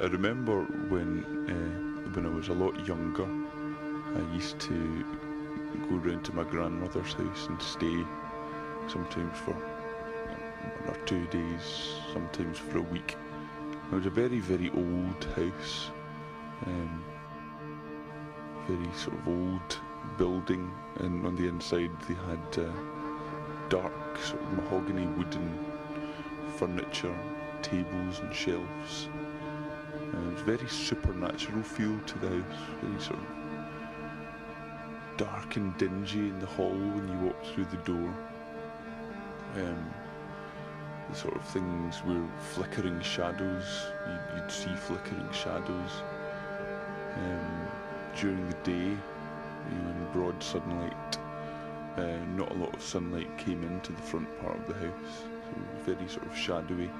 I remember when I was a lot younger, I used to go round to my grandmother's house and stay, sometimes for 1 or 2 days, sometimes for a week. It was a very, very old house, very sort of old building, and on the inside they had dark sort of mahogany wooden furniture, tables and shelves. It was a very supernatural feel to the house, very sort of dark and dingy in the hall when you walked through the door. The sort of things were flickering shadows, you'd see flickering shadows. During the day, in broad sunlight, not a lot of sunlight came into the front part of the house, so it was very sort of shadowy.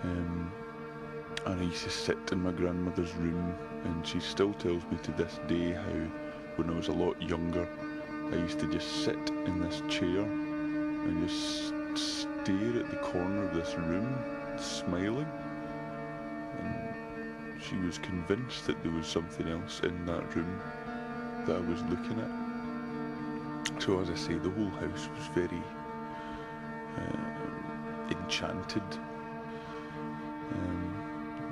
And I used to sit in my grandmother's room, and she still tells me to this day how when I was a lot younger, I used to just sit in this chair and just stare at the corner of this room, smiling. And she was convinced that there was something else in that room that I was looking at. So as I say, the whole house was very enchanted.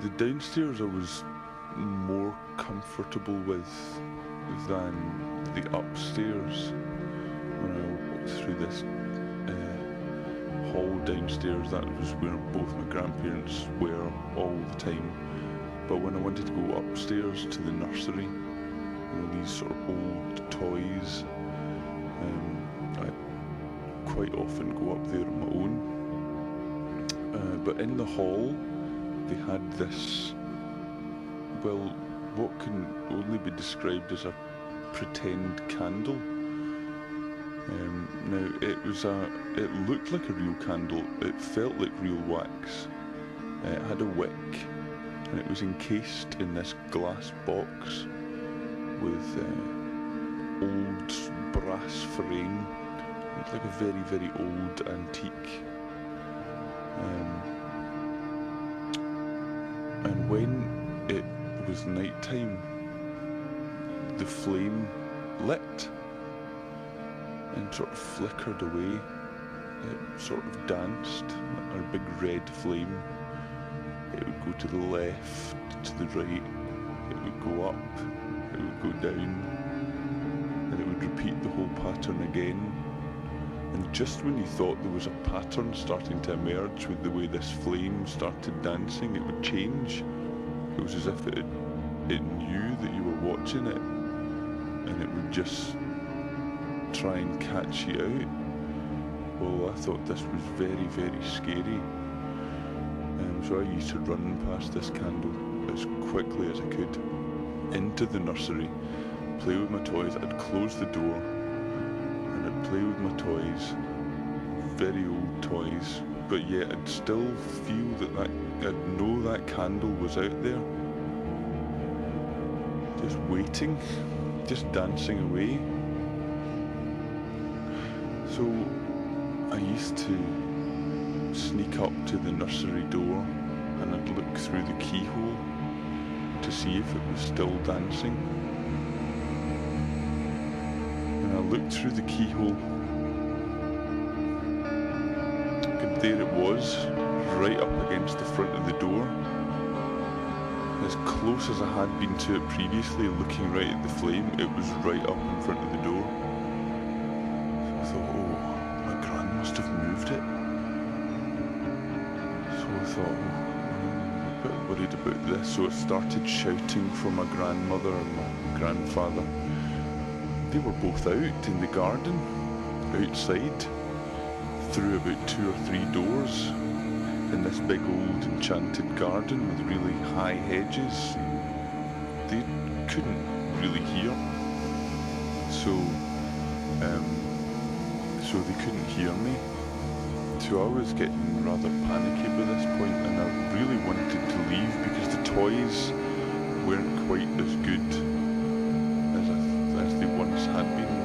The downstairs I was more comfortable with than the upstairs. When I walked through this hall downstairs, that was where both my grandparents were all the time. But when I wanted to go upstairs to the nursery, these sort of old toys, I'd quite often go up there on my own. But in the hall, they had this, well, what can only be described as a pretend candle. Now it looked like a real candle, it felt like real wax. It had a wick, and it was encased in this glass box with old brass frame. It looked like a very, very old antique. And when it was night time, the flame lit and sort of flickered away. It sort of danced, a big red flame. It would go to the left, to the right, it would go up, it would go down, and it would repeat the whole pattern again. And just when you thought there was a pattern starting to emerge with the way this flame started dancing, it would change. It was as if it knew that you were watching it, and it would just try and catch you out. Well, I thought this was very, very scary. So I used to run past this candle as quickly as I could into the nursery, play with my toys. I'd close the door and I'd play with my toys, very old toys, but yet I'd still feel that I'd know that candle was out there, just waiting, just dancing away. So I used to sneak up to the nursery door and I'd look through the keyhole to see if it was still dancing. And I looked through the keyhole, and there it was, right up against the front of the door. As close as I had been to it previously, looking right at the flame, it was right up in front of the door. So I thought, oh, my gran must have moved it. So I thought, I'm a bit worried about this. So I started shouting for my grandmother and my grandfather. They were both out in the garden, outside, through about 2 or 3 doors, in this big old enchanted garden with really high hedges. They couldn't really hear, so they couldn't hear me. So I was getting rather panicky by this point, and I really wanted to leave because the toys weren't quite as good as they once had been,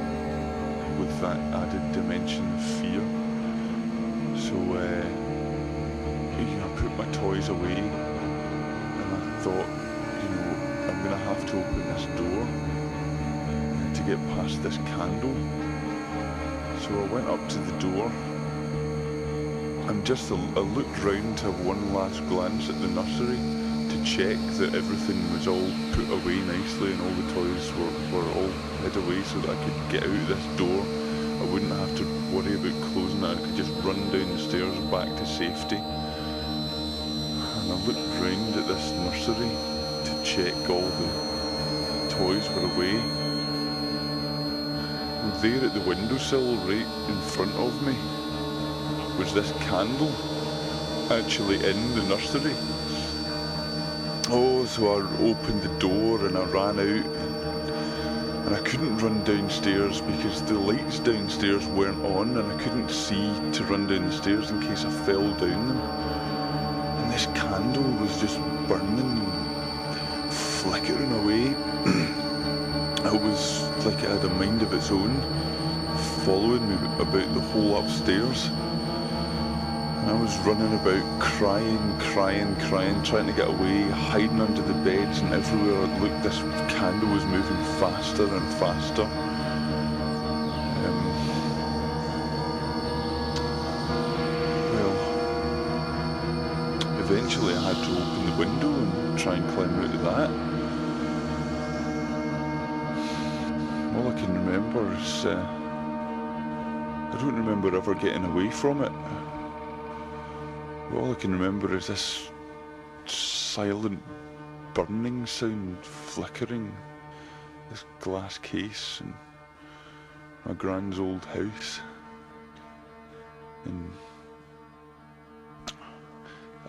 with that added dimension of fear. So I put my toys away and I thought, you know, I'm going to have to open this door to get past this candle. So I went up to the door and just I looked round to have one last glance at the nursery to check that everything was all put away nicely and all the toys were all hid away so that I could get out this door. I wouldn't have to worry about closing it. I could just run down the stairs back to safety. And I looked round at this nursery to check all the toys were away. And there at the windowsill right in front of me was this candle actually in the nursery. Oh, so I opened the door and I ran out. And I couldn't run downstairs because the lights downstairs weren't on and I couldn't see to run down the stairs in case I fell down them. And this candle was just burning and flickering away. It was like it had a mind of its own, following me about the whole upstairs. And I was running about crying, trying to get away, hiding under the beds and everywhere I looked, this candle was moving faster and faster. Well, eventually I had to open the window and try and climb out of that. All I can remember is, I don't remember ever getting away from it. All I can remember is this silent burning sound, flickering, this glass case and my grand's old house. And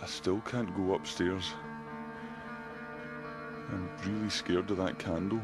I still can't go upstairs. I'm really scared of that candle.